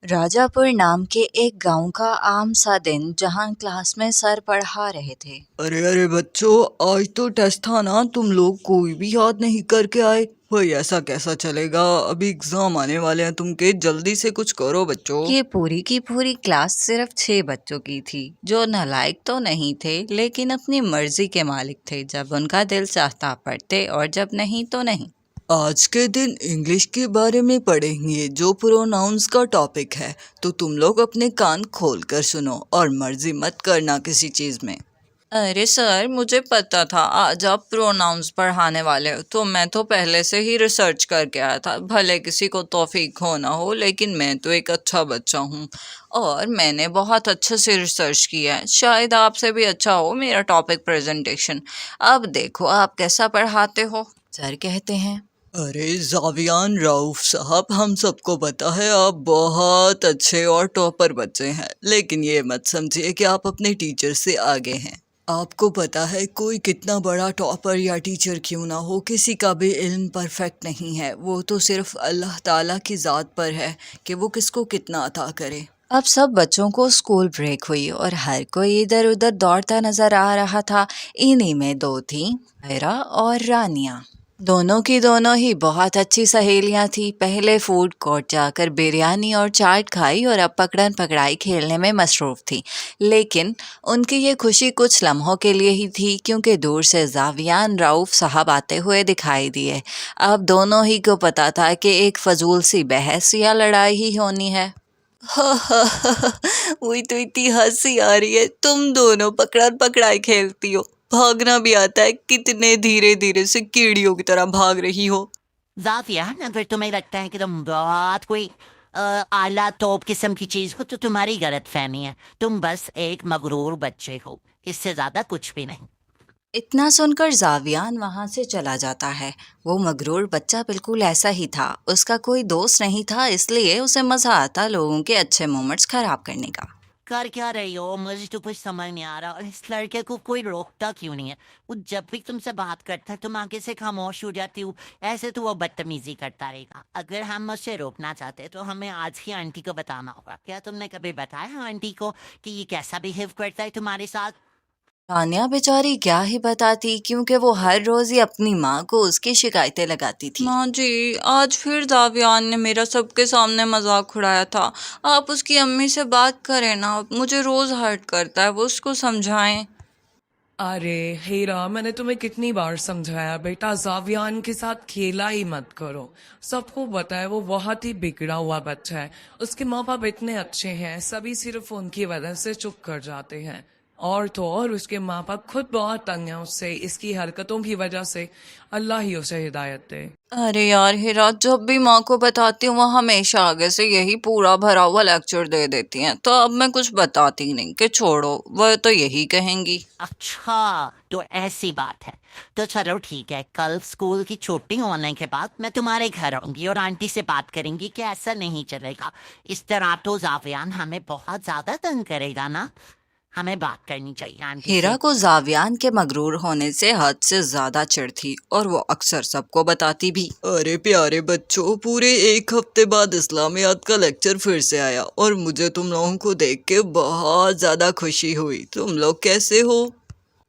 राजापुर नाम के एक गांव का आम सा दिन जहां क्लास में सर पढ़ा रहे थे। अरे अरे बच्चों, आज तो टेस्ट था ना, तुम लोग कोई भी याद नहीं करके आए। भाई ऐसा कैसा चलेगा, अभी एग्जाम आने वाले हैं तुमके, जल्दी से कुछ करो बच्चों। ये पूरी की पूरी क्लास सिर्फ 6 बच्चों की थी जो नालायक तो नहीं थे लेकिन अपनी मर्जी के मालिक थे। जब उनका दिल चाहता पढ़ते और जब नहीं तो नहीं। आज के दिन इंग्लिश के बारे में पढ़ेंगे जो प्रोनाउंस का टॉपिक है, तो तुम लोग अपने कान खोल कर सुनो और मर्जी मत करना किसी चीज में। अरे सर, मुझे पता था आज आप प्रोनाउंस पढ़ाने वाले हो, तो मैं तो पहले से ही रिसर्च करके आया था। भले किसी को तौफीक हो ना हो, लेकिन मैं तो एक अच्छा बच्चा हूँ और मैंने बहुत अच्छे से रिसर्च किया है। शायद आपसे भी अच्छा हो मेरा टॉपिक प्रेजेंटेशन। अब देखो आप कैसा पढ़ाते हो। सर कहते हैं, अरे जावियान राउफ साहब, हम सबको पता है आप बहुत अच्छे और टॉपर बच्चे हैं, लेकिन ये मत समझिए कि आप अपने टीचर से आगे हैं। आपको पता है कोई कितना बड़ा टॉपर या टीचर क्यों ना हो, किसी का भी इल्म परफेक्ट नहीं है। वो तो सिर्फ अल्लाह ताला की ज़ात पर है कि वो किसको कितना अता करे। अब सब बच्चों को स्कूल ब्रेक हुई और हर कोई इधर उधर दौड़ता नजर आ रहा था। इन्हीं में दो थी, हैरा और रानिया। दोनों की दोनों ही बहुत अच्छी सहेलियां थी। पहले फूड कोर्ट जाकर बिरयानी और चाट खाई और अब पकड़न पकड़ाई खेलने में मसरूफ थी। लेकिन उनकी ये खुशी कुछ लम्हों के लिए ही थी, क्योंकि दूर से जावियान राउफ साहब आते हुए दिखाई दिए। अब दोनों ही को पता था कि एक फजूल सी बहस या लड़ाई ही होनी है। वही तो इतनी हंसी आ रही है, तुम दोनों पकड़न पकड़ाई खेलती हो, भागना भी आता है, कितने धीरे धीरे से कीड़ियों की तरह भाग रही हो। ज़ाफ़ियान, अगर तुम्हें लगता है कि तुम बहुत कोई आला तोप किस्म की चीज़ हो तो तुम्हारी गलत फहमी है। तुम बस एक मगरूर बच्चे हो, इससे ज़्यादा कुछ भी नहीं। इतना सुनकर जावियान वहां से चला जाता है। वो मगरूर बच्चा बिल्कुल ऐसा ही था। उसका कोई दोस्त नहीं था, इसलिए उसे मजा आता लोगों के अच्छे मोमेंट्स खराब करने का। कर क्या रही हो? मुझे तो कुछ समझ नहीं आ रहा। और इस लड़के को कोई रोकता क्यों नहीं है? वो जब भी तुमसे बात करता है तुम आगे से खामोश हो जाती हो। ऐसे तो वो बदतमीजी करता रहेगा। अगर हम उससे रोकना चाहते तो हमें आज ही आंटी को बताना होगा। क्या तुमने कभी बताया आंटी को कि ये कैसा बिहेव करता है तुम्हारे साथ? तान्या बेचारी क्या ही बताती, क्योंकि वो हर रोज ही अपनी माँ को उसकी शिकायतें लगाती थी। माँ जी, आज फिर जावियान ने मेरा सबके सामने मजाक उड़ाया था। आप उसकी अम्मी से बात करें ना, मुझे रोज हर्ट करता है, वो उसको समझाएं। अरे हीरा, मैंने तुम्हें कितनी बार समझाया बेटा, जावियान के साथ खेला ही मत करो। सबको पता है वो बहुत ही बिगड़ा हुआ बच्चा है। उसके माँ बाप इतने अच्छे हैं, सभी सिर्फ उनकी वजह से चुप कर जाते हैं। और तो और उसके माँ बाप खुद बहुत तंग हैं उससे, इसकी हरकतों की वजह से। अल्लाह ही उसे हिदायत दे। अरे यार हीरा, जब भी माँ को बताती हूँ वो हमेशा आगे से यही पूरा भरा हुआ लेक्चर दे देती हैं, तो अब मैं कुछ बताती नहीं कि छोड़ो, वह तो यही कहेंगी। अच्छा, तो ऐसी बात है। तो चलो ठीक है, कल स्कूल की छुट्टी होने के बाद मैं तुम्हारे घर आऊंगी और आंटी से बात करेंगी कि ऐसा नहीं चलेगा। इस तरह तो जावियान हमें बहुत ज्यादा तंग करेगा ना। हमें बात करनी चाहिए आंटी हीरा से। को जावियान के मगरूर होने से हद से ज्यादा चिढ़ थी और वो अक्सर सबको बताती भी। अरे प्यारे बच्चों, पूरे एक हफ्ते बाद इस्लामियात का लेक्चर फिर से आया और मुझे तुम लोगों को देख के बहुत ज़्यादा खुशी हुई। तुम लोग कैसे हो?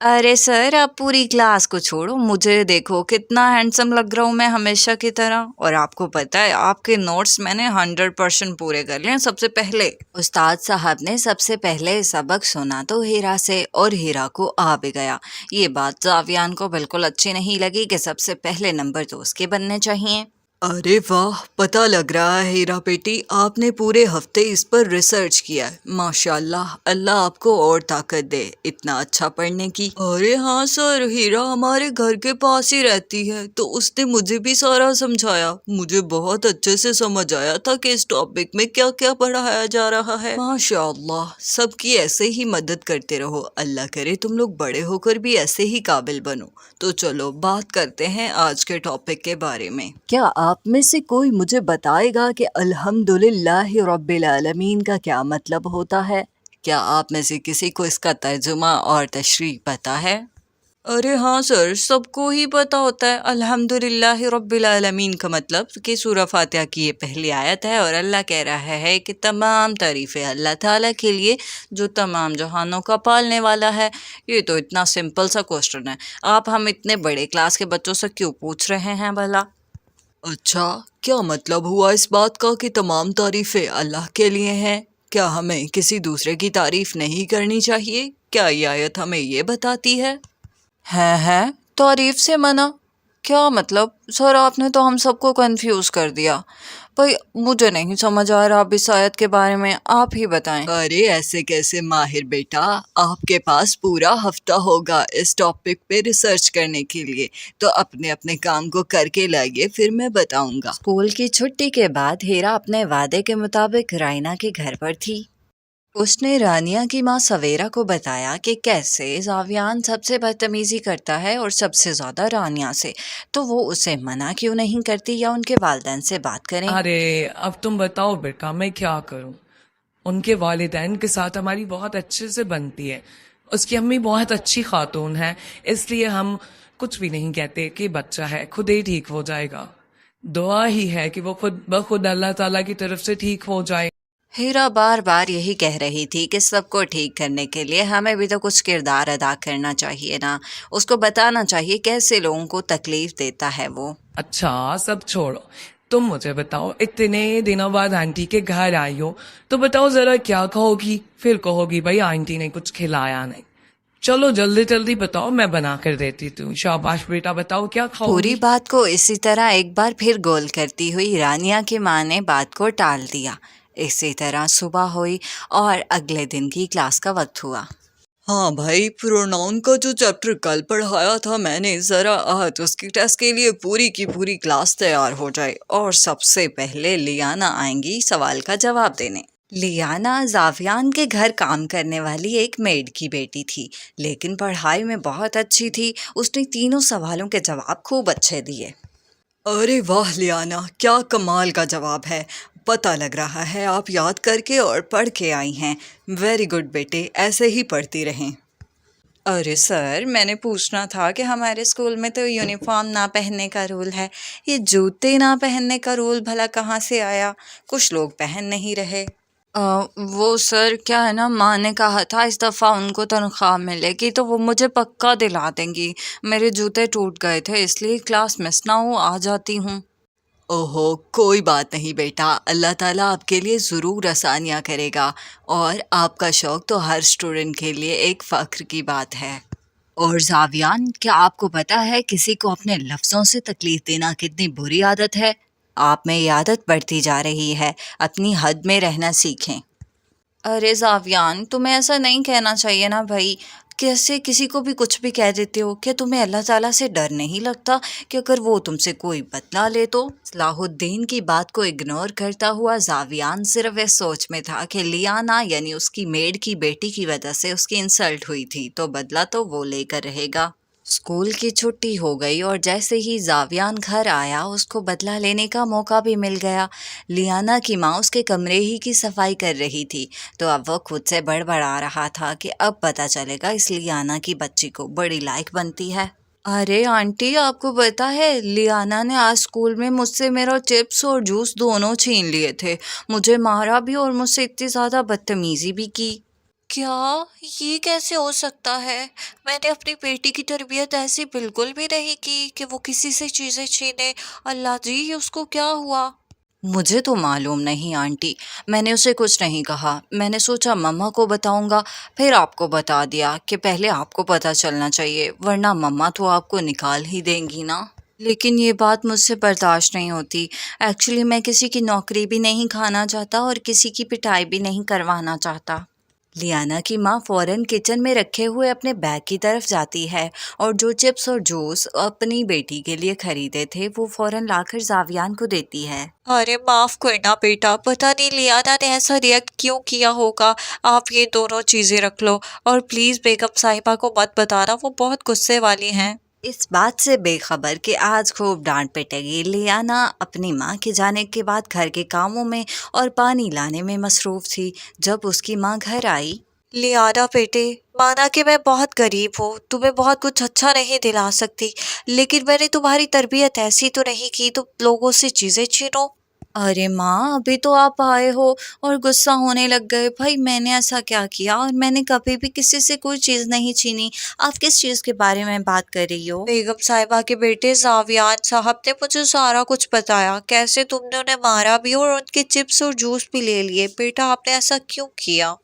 अरे सर, आप पूरी क्लास को छोड़ो, मुझे देखो कितना हैंडसम लग रहा हूँ मैं हमेशा की तरह। और आपको पता है आपके नोट्स मैंने 100% पूरे कर लिए हैं। सबसे पहले उस्ताद साहब ने सबसे पहले सबक सुना तो हीरा से, और हीरा को आ भी गया। ये बात जावियान को बिल्कुल अच्छी नहीं लगी कि सबसे पहले नंबर तो उसके बनने चाहिए। अरे वाह, पता लग रहा है हीरा बेटी, आपने पूरे हफ्ते इस पर रिसर्च किया है। माशाल्लाह, अल्लाह आपको और ताकत दे इतना अच्छा पढ़ने की। अरे हाँ सर, हीरा हमारे घर के पास ही रहती है, तो उसने मुझे भी सारा समझाया। मुझे बहुत अच्छे से समझ आया था कि इस टॉपिक में क्या क्या पढ़ाया जा रहा है। माशाल्लाह, सबकी ऐसे ही मदद करते रहो। अल्लाह करे तुम लोग बड़े होकर भी ऐसे ही काबिल बनो। तो चलो बात करते हैं आज के टॉपिक के बारे में। क्या आप में से कोई मुझे बताएगा कि अल्हम्दुलिल्लाह रब्बिल आलमीन का क्या मतलब होता है? क्या आप में से किसी को इसका तर्जुमा और तशरीह पता है? ارے ہاں سر، سب کو ہی پتہ ہوتا ہے الحمدللہ رب العالمین کا مطلب کہ سورہ فاتحہ کی یہ پہلی آیت ہے، اور اللہ کہہ رہا ہے کہ تمام تعریفیں اللہ تعالیٰ کے لیے جو تمام جہانوں کا پالنے والا ہے۔ یہ تو اتنا سمپل سا کوسچن ہے، آپ ہم اتنے بڑے کلاس کے بچوں سے کیوں پوچھ رہے ہیں بھلا؟ اچھا، کیا مطلب ہوا اس بات کا کہ تمام تعریفیں اللہ کے لیے ہیں؟ کیا ہمیں کسی دوسرے کی تعریف نہیں کرنی چاہیے؟ کیا یہ آیت ہمیں یہ بتاتی ہے؟ ہے تعریف سے منع؟ کیا مطلب؟ سر آپ نے تو ہم سب کو کنفیوز کر دیا بھائی، مجھے نہیں سمجھ آ رہا اب اس آیت کے بارے میں، آپ ہی بتائیں۔ ارے ایسے کیسے ماہر بیٹا، آپ کے پاس پورا ہفتہ ہوگا اس ٹاپک پہ ریسرچ کرنے کے لیے، تو اپنے اپنے کام کو کر کے لائیے، پھر میں بتاؤں گا۔ اسکول کی چھٹی کے بعد ہیرا اپنے وعدے کے مطابق رائنا کے گھر پر تھی۔ اس نے رانیا کی ماں سویرا کو بتایا کہ کیسے زاویان سب سے بدتمیزی کرتا ہے اور سب سے زیادہ رانیا سے، تو وہ اسے منع کیوں نہیں کرتی یا ان کے والدین سے بات کریں۔ ارے اب تم بتاؤ بیٹا میں کیا کروں؟ ان کے والدین کے ساتھ ہماری بہت اچھے سے بنتی ہے، اس کی امی بہت اچھی خاتون ہے، اس لیے ہم کچھ بھی نہیں کہتے کہ بچہ ہے خود ہی ٹھیک ہو جائے گا، دعا ہی ہے کہ وہ خود بخود اللہ تعالیٰ کی طرف سے ٹھیک ہو جائے۔ ہیرا بار بار یہی کہہ رہی تھی کہ سب کو ٹھیک کرنے کے لیے ہمیں بھی تو کچھ کردار ادا کرنا چاہیے نا، اس کو بتانا چاہیے کیسے لوگوں کو تکلیف دیتا ہے وہ۔ اچھا سب چھوڑو، تم مجھے بتاؤ اتنے دنوں بعد آنٹی کے گھر آئی ہو تو بتاؤ ذرا کیا کہو گی؟ پھر کہو گی بھائی آنٹی نے کچھ کھلایا نہیں۔ چلو جلدی جلدی بتاؤ، میں بنا کر دیتی توں۔ شاباش بیٹا بتاؤ کیا کھاؤ پوری گی؟ بات کو اسی طرح ایک بار پھر گول کرتی ہوئی رانیا کی ماں نے بات کو ٹال دیا۔ اسی طرح صبح ہوئی اور اگلے دن کی کلاس کا وقت ہوا۔ ہاں بھائی، پروناؤن کا جو چیپٹر کل پڑھایا تھا میں نے، ذرا آج اس کی ٹیسٹ کے لیے پوری کی پوری کلاس تیار ہو جائے، اور سب سے پہلے لیانا آئیں گی سوال کا جواب دینے۔ لیانا زاویان کے گھر کام کرنے والی ایک میڈ کی بیٹی تھی، لیکن پڑھائی میں بہت اچھی تھی۔ اس نے تینوں سوالوں کے جواب خوب اچھے دیے۔ ارے واہ لیانا، کیا کمال کا جواب ہے! پتہ لگ رہا ہے آپ یاد کر کے اور پڑھ کے آئی ہیں۔ ویری گڈ بیٹے، ایسے ہی پڑھتی رہیں۔ ارے سر، میں نے پوچھنا تھا کہ ہمارے اسکول میں تو یونیفارم نہ پہننے کا رول ہے، یہ جوتے نہ پہننے کا رول بھلا کہاں سے آیا؟ کچھ لوگ پہن نہیں رہے۔ وہ سر کیا ہے نا، ماں نے کہا تھا اس دفعہ ان کو تنخواہ ملے گی تو وہ مجھے پکا دلا دیں گی۔ میرے جوتے ٹوٹ گئے تھے اس لیے کلاس مس نہ ہو آ جاتی ہوں۔ اوہو، کوئی بات نہیں بیٹا، اللہ تعالیٰ آپ کے لیے ضرور آسانیاں کرے گا، اور آپ کا شوق تو ہر اسٹوڈنٹ کے لیے ایک فخر کی بات ہے۔ اور زاویان، کیا آپ کو پتا ہے کسی کو اپنے لفظوں سے تکلیف دینا کتنی بری عادت ہے؟ آپ میں یہ عادت بڑھتی جا رہی ہے، اپنی حد میں رہنا سیکھیں۔ ارے زاویان، تمہیں ایسا نہیں کہنا چاہیے نا بھائی، کیسے کسی کو بھی کچھ بھی کہہ دیتے ہو؟ کیا تمہیں اللہ تعالیٰ سے ڈر نہیں لگتا کہ اگر وہ تم سے کوئی بدلہ لے تو؟ صلاح الدین کی بات کو اگنور کرتا ہوا زاویان صرف اس سوچ میں تھا کہ لیانا یعنی اس کی میڈ کی بیٹی کی وجہ سے اس کی انسلٹ ہوئی تھی، تو بدلہ تو وہ لے کر رہے گا۔ اسکول کی چھٹی ہو گئی اور جیسے ہی زاویان گھر آیا اس کو بدلہ لینے کا موقع بھی مل گیا۔ لیانا کی ماں اس کے کمرے ہی کی صفائی کر رہی تھی، تو اب وہ خود سے بڑبڑا رہا تھا کہ اب پتہ چلے گا اس لیانا کی بچی کو بڑی لائق بنتی ہے۔ ارے آنٹی، آپ کو پتا ہے لیانا نے آج اسکول میں مجھ سے میرا چپس اور جوس دونوں چھین لیے تھے، مجھے مارا بھی اور مجھ سے اتنی زیادہ بدتمیزی بھی کی۔ کیا یہ کیسے ہو سکتا ہے؟ میں نے اپنی بیٹی کی تربیت ایسی بالکل بھی نہیں کی کہ وہ کسی سے چیزیں چھینے۔ اللہ جی، اس کو کیا ہوا؟ مجھے تو معلوم نہیں آنٹی، میں نے اسے کچھ نہیں کہا، میں نے سوچا مما کو بتاؤں گا، پھر آپ کو بتا دیا کہ پہلے آپ کو پتہ چلنا چاہیے، ورنہ مما تو آپ کو نکال ہی دیں گی نا۔ لیکن یہ بات مجھ سے برداشت نہیں ہوتی، ایکچولی میں کسی کی نوکری بھی نہیں کھانا چاہتا اور کسی کی پٹائی بھی نہیں کروانا چاہتا۔ لیانا کی ماں فوراً کچن میں رکھے ہوئے اپنے بیگ کی طرف جاتی ہے اور جو چپس اور جوس اپنی بیٹی کے لیے خریدے تھے وہ فوراً لا کر زاویان کو دیتی ہے۔ ارے معاف کرنا بیٹا، پتہ نہیں لیانا نے ایسا ریئیکٹ کیوں کیا ہوگا، آپ یہ دونوں چیزیں رکھ لو، اور پلیز بیگم صاحبہ کو مت بتانا، وہ بہت غصے والی ہیں۔ اس بات سے بے خبر کہ آج خوب ڈانٹ پٹے گی، لیانا اپنی ماں کے جانے کے بعد گھر کے کاموں میں اور پانی لانے میں مصروف تھی۔ جب اس کی ماں گھر آئی लियाना बेटे, माना कि मैं बहुत गरीब हूँ, तुम्हें बहुत कुछ अच्छा नहीं दिला सकती, लेकिन मैंने तुम्हारी तरबियत ऐसी तो नहीं की तुम लोगों से चीजें छीनो। अरे माँ, अभी तो आप आए हो और गुस्सा होने लग गए। भाई मैंने ऐसा क्या किया, और मैंने कभी भी किसी से कोई चीज़ नहीं छीनी। आप किस चीज़ के बारे में बात कर रही हो? बेगम साहिबा के बेटे जावियान साहब ने मुझे सारा कुछ बताया, कैसे तुमने उन्हें मारा भी और उनके चिप्स और जूस भी ले लिए। बेटा आपने ऐसा क्यों किया?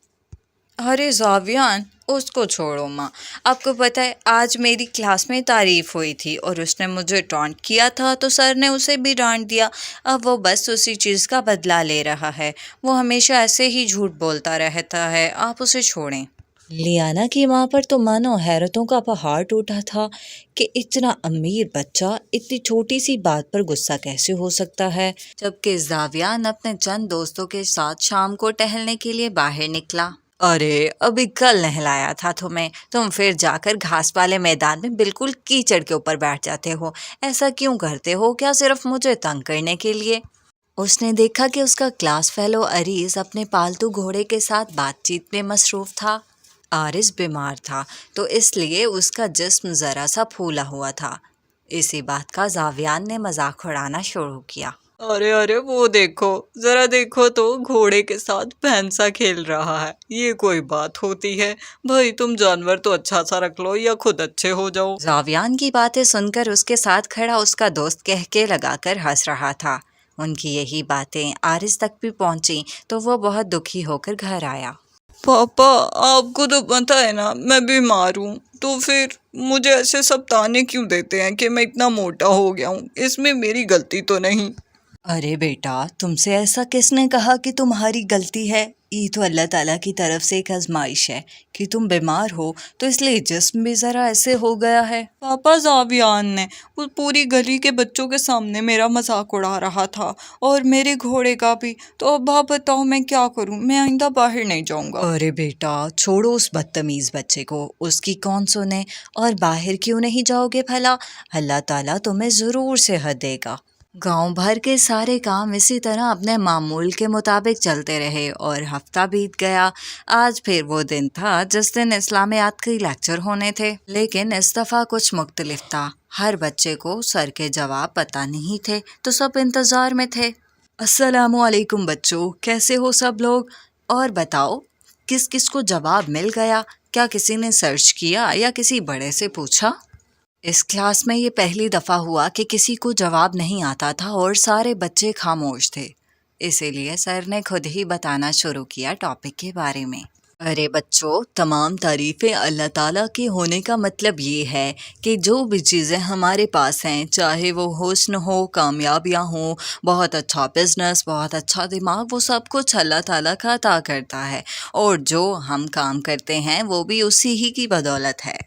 अरे जावियान, उसको छोड़ो माँ। आपको पता है आज मेरी क्लास में तारीफ हुई थी और उसने मुझे टॉन्ट किया था, तो सर ने उसे भी डांट दिया। अब वो बस उसी चीज़ का बदला ले रहा है। वो हमेशा ऐसे ही झूठ बोलता रहता है, आप उसे छोड़ें। लियाना की माँ पर तो मानो हैरतों का पहाड़ टूटा था कि इतना अमीर बच्चा इतनी छोटी सी बात पर गुस्सा कैसे हो सकता है। जबकि जावियान अपने चंद दोस्तों के साथ शाम को टहलने के लिए बाहर निकला। अरे अभी कल नहलाया था तुम्हें, तुम फिर जाकर घास वाले मैदान में बिल्कुल कीचड़ के ऊपर बैठ जाते हो। ऐसा क्यों करते हो? क्या सिर्फ मुझे तंग करने के लिए? उसने देखा कि उसका क्लास फेलो अरीज अपने पालतू घोड़े के साथ बातचीत में मसरूफ था। आरिस बीमार था, तो इसलिए उसका जिस्म ज़रा सा फूला हुआ था। इसी बात का जावियान ने मजाक उड़ाना शुरू किया। अरे अरे वो देखो, जरा देखो तो, घोड़े के साथ भैंसा खेल रहा है। ये कोई बात होती है? भाई तुम जानवर तो अच्छा सा रख लो या खुद अच्छे हो जाओ। जावियान की बातें सुनकर उसके साथ खड़ा उसका दोस्त कहके लगाकर हंस रहा था। उनकी यही बातें आरिस तक भी पहुंची, तो वो बहुत दुखी होकर घर आया। पापा, आपको तो पता है ना मैं बीमार हूँ, तो फिर मुझे ऐसे सब ताने क्यों देते हैं कि मैं इतना मोटा हो गया हूँ? इसमें मेरी गलती तो नहीं। अरे बेटा, तुमसे ऐसा किसने कहा कि तुम्हारी गलती है? ये तो अल्लाह ताला की तरफ से एक आजमाइश है कि तुम बीमार हो, तो इसलिए जिस्म भी ज़रा ऐसे हो गया है। पापा, जावियान ने वो पूरी गली के बच्चों के सामने मेरा मजाक उड़ा रहा था, और मेरे घोड़े का भी। तो अब आप बताओ मैं क्या करूं? मैं आइंदा बाहर नहीं जाऊंगा। अरे बेटा, छोड़ो उस बदतमीज़ बच्चे को, उसकी कौन सुने। और बाहर क्यों नहीं जाओगे भला? अल्लाह ताला तुम्हें ज़रूर सेहत देगा। गांव भर के सारे काम इसी तरह अपने मामूल के मुताबिक चलते रहे और हफ्ता बीत गया। आज फिर वो दिन था जिस दिन इस्लामियात के लेक्चर होने थे, लेकिन इस दफ़ा कुछ मुख्तलिफ था। हर बच्चे को सर के जवाब पता नहीं थे, तो सब इंतज़ार में थे। अस्सलामुअलैकुम बच्चों, कैसे हो सब लोग? और बताओ, किस किस को जवाब मिल गया? क्या किसी ने सर्च किया या किसी बड़े से पूछा? इस क्लास में ये पहली दफ़ा हुआ कि किसी को जवाब नहीं आता था और सारे बच्चे खामोश थे। इसीलिए सर ने खुद ही बताना शुरू किया टॉपिक के बारे में। अरे बच्चों, तमाम तारीफ़ें अल्लाह ताला के होने का मतलब ये है कि जो भी चीज़ें हमारे पास हैं, चाहे वो हुस्न हो, कामयाबियाँ हों, बहुत अच्छा बिजनेस, बहुत अच्छा दिमाग, वो सब कुछ अल्लाह ताला का अता करता है। और जो हम काम करते हैं वो भी उसी ही की बदौलत है।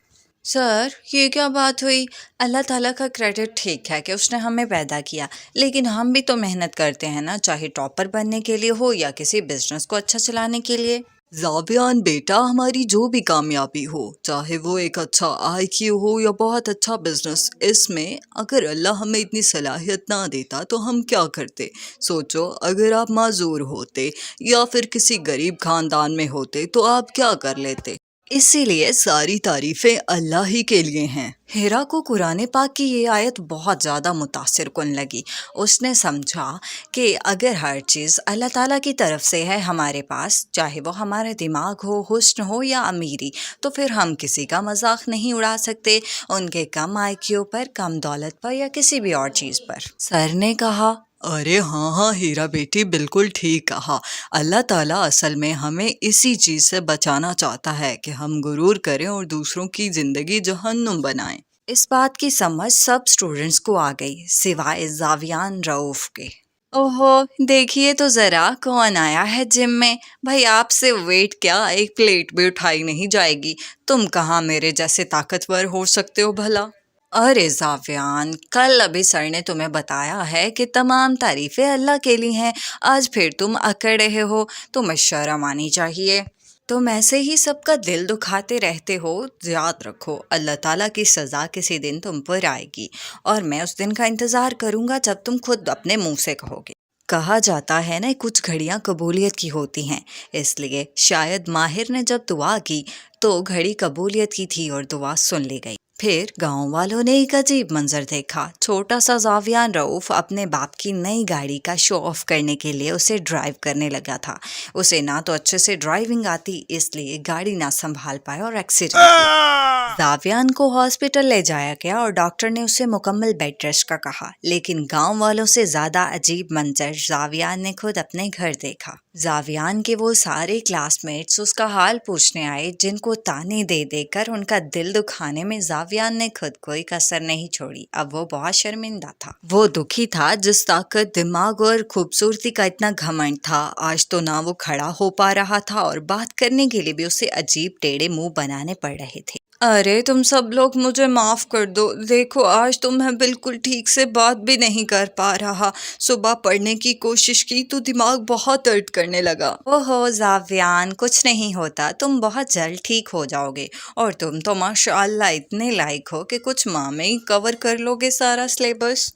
सर, ये क्या बात हुई? अल्लाह ताला का क्रेडिट ठीक है कि उसने हमें पैदा किया, लेकिन हम भी तो मेहनत करते हैं ना, चाहे टॉपर बनने के लिए हो या किसी बिजनेस को अच्छा चलाने के लिए। जावियान बेटा, हमारी जो भी कामयाबी हो, चाहे वो एक अच्छा IQ हो या बहुत अच्छा बिजनेस, इसमें अगर अल्लाह हमें इतनी सलाहियत ना देता तो हम क्या करते? सोचो, अगर आप माजूर होते या फिर किसी गरीब खानदान में होते तो आप क्या कर लेते? इसीलिए सारी तारीफ़ें अल्लाह ही के लिए हैं। हिरा को कुरान पाक की ये आयत बहुत ज़्यादा मुतासिर कुन लगी। उसने समझा कि अगर हर चीज़ अल्लाह ताला की तरफ से है हमारे पास, चाहे वो हमारा दिमाग हो, हुस्न हो या अमीरी, तो फिर हम किसी का मजाक नहीं उड़ा सकते, उनके कम IQ पर, कम दौलत पर या किसी भी और चीज़ पर। सर ने कहा, अरे हाँ हाँ हीरा बेटी, बिल्कुल ठीक कहा। अल्लाह ताला असल में हमें इसी चीज़ से बचाना चाहता है कि हम गुरूर करें और दूसरों की ज़िंदगी जहन्नुम बनाएं। इस बात की समझ सब स्टूडेंट्स को आ गई, सिवाय जावियान रऊफ के। ओहो, देखिए तो ज़रा कौन आया है जिम में। भाई आपसे वेट क्या एक प्लेट भी उठाई नहीं जाएगी। तुम कहाँ मेरे जैसे ताकतवर हो सकते हो भला? अरे जावियान, कल अभी सर ने तुम्हें बताया है कि तमाम तारीफ़ें अल्लाह के लिए हैं, आज फिर तुम अकड़ रहे हो, तुम्हें शर्म आनी चाहिए। तुम ऐसे ही सबका दिल दुखाते रहते हो। याद रखो, अल्लाह ताला की सज़ा किसी दिन तुम पर आएगी और मैं उस दिन का इंतज़ार करूँगा जब तुम खुद अपने मुंह से कहोगे। کہا جاتا ہے نا کچھ گھڑیاں قبولیت کی ہوتی ہیں، اس لیے شاید ماہر نے جب دعا کی تو گھڑی قبولیت کی تھی اور دعا سن لی گئی۔ پھر گاؤں والوں نے ایک عجیب منظر دیکھا۔ چھوٹا سا زاویان رؤوف اپنے باپ کی نئی گاڑی کا شو آف کرنے کے لیے اسے ڈرائیو کرنے لگا تھا۔ اسے نہ تو اچھے سے ڈرائیونگ آتی، اس لیے گاڑی نہ سنبھال پایا اور ایکسیڈنٹ ہوا۔ زاویان کو ہاسپٹل لے جایا گیا اور ڈاکٹر نے اسے مکمل بیڈ ریسٹ کا کہا، لیکن گاؤں والوں سے زیادہ عجیب منظر زاویان نے خود اپنے گھر دیکھا۔ زاویان کے وہ سارے کلاس میٹس اس کا حال پوچھنے آئے جن کو تانے دے دے کر ان کا دل دکھانے میں زاویان نے خود کوئی کسر نہیں چھوڑی۔ اب وہ بہت شرمندہ تھا۔ وہ دکھی تھا جس طاقت، دماغ اور خوبصورتی کا اتنا گھمنڈ تھا، آج تو نہ وہ کھڑا ہو پا رہا تھا اور بات کرنے کے لیے بھی اسے عجیب ٹیڑھے منہ بنانے پڑ رہے تھے۔ ارے تم سب لوگ مجھے معاف کر دو، دیکھو آج تو میں بالکل ٹھیک سے بات بھی نہیں کر پا رہا۔ صبح پڑھنے کی کوشش کی تو دماغ بہت درد کرنے لگا۔ اوہو زاویان، کچھ نہیں ہوتا، تم بہت جلد ٹھیک ہو جاؤ گے، اور تم تو ماشاء اللہ اتنے لائق ہو کہ کچھ ماہ میں ہی کور کر لو گے سارا سلیبس۔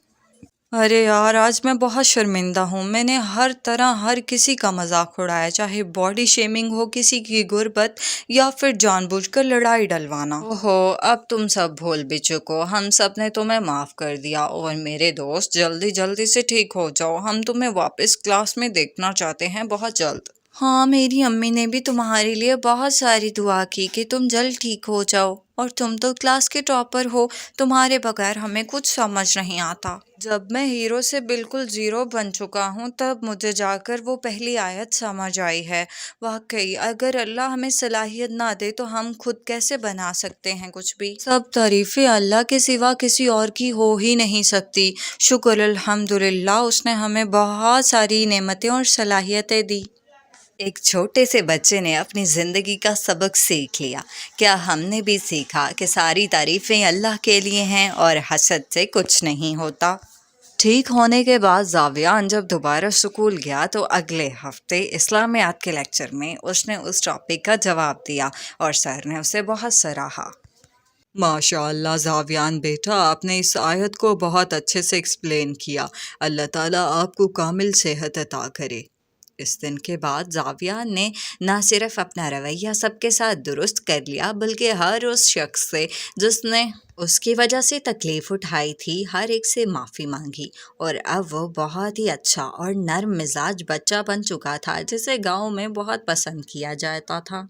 ارے یار آج میں بہت شرمندہ ہوں، میں نے ہر طرح ہر کسی کا مذاق اڑایا، چاہے باڈی شیمنگ ہو، کسی کی غربت، یا پھر جان بوجھ کر لڑائی ڈلوانا۔ اوہو، اب تم سب بھول بھی چکو، ہم سب نے تمہیں معاف کر دیا، اور میرے دوست جلدی جلدی سے ٹھیک ہو جاؤ، ہم تمہیں واپس کلاس میں دیکھنا چاہتے ہیں بہت جلد۔ ہاں میری امی نے بھی تمہارے لیے بہت ساری دعا کی کہ تم جلد ٹھیک ہو جاؤ، اور تم تو کلاس کے ٹاپر ہو، تمہارے بغیر ہمیں کچھ سمجھ نہیں آتا۔ جب میں ہیرو سے بالکل زیرو بن چکا ہوں تب مجھے جا کر وہ پہلی آیت سمجھ آئی ہے۔ واقعی اگر اللہ ہمیں صلاحیت نہ دے تو ہم خود کیسے بنا سکتے ہیں کچھ بھی؟ سب تعریفیں اللہ کے سوا کسی اور کی ہو ہی نہیں سکتی۔ شکر الحمدللہ، اس نے ہمیں بہت ساری نعمتیں اور صلاحیتیں دی۔ ایک چھوٹے سے بچے نے اپنی زندگی کا سبق سیکھ لیا۔ کیا ہم نے بھی سیکھا کہ ساری تعریفیں اللہ کے لیے ہیں اور حسد سے کچھ نہیں ہوتا؟ ٹھیک ہونے کے بعد زاویان جب دوبارہ اسکول گیا تو اگلے ہفتے اسلامیات کے لیکچر میں اس نے اس ٹاپک کا جواب دیا اور سر نے اسے بہت سراہا۔ ماشاء اللہ زاویان بیٹا، آپ نے اس آیت کو بہت اچھے سے ایکسپلین کیا۔ اللہ تعالیٰ آپ کو کامل صحت عطا کرے۔ اس دن کے بعد زاویان نے نہ صرف اپنا رویہ سب کے ساتھ درست کر لیا بلکہ ہر اس شخص سے جس نے اس کی وجہ سے تکلیف اٹھائی تھی، ہر ایک سے معافی مانگی، اور اب وہ بہت ہی اچھا اور نرم مزاج بچہ بن چکا تھا جسے گاؤں میں بہت پسند کیا جاتا تھا۔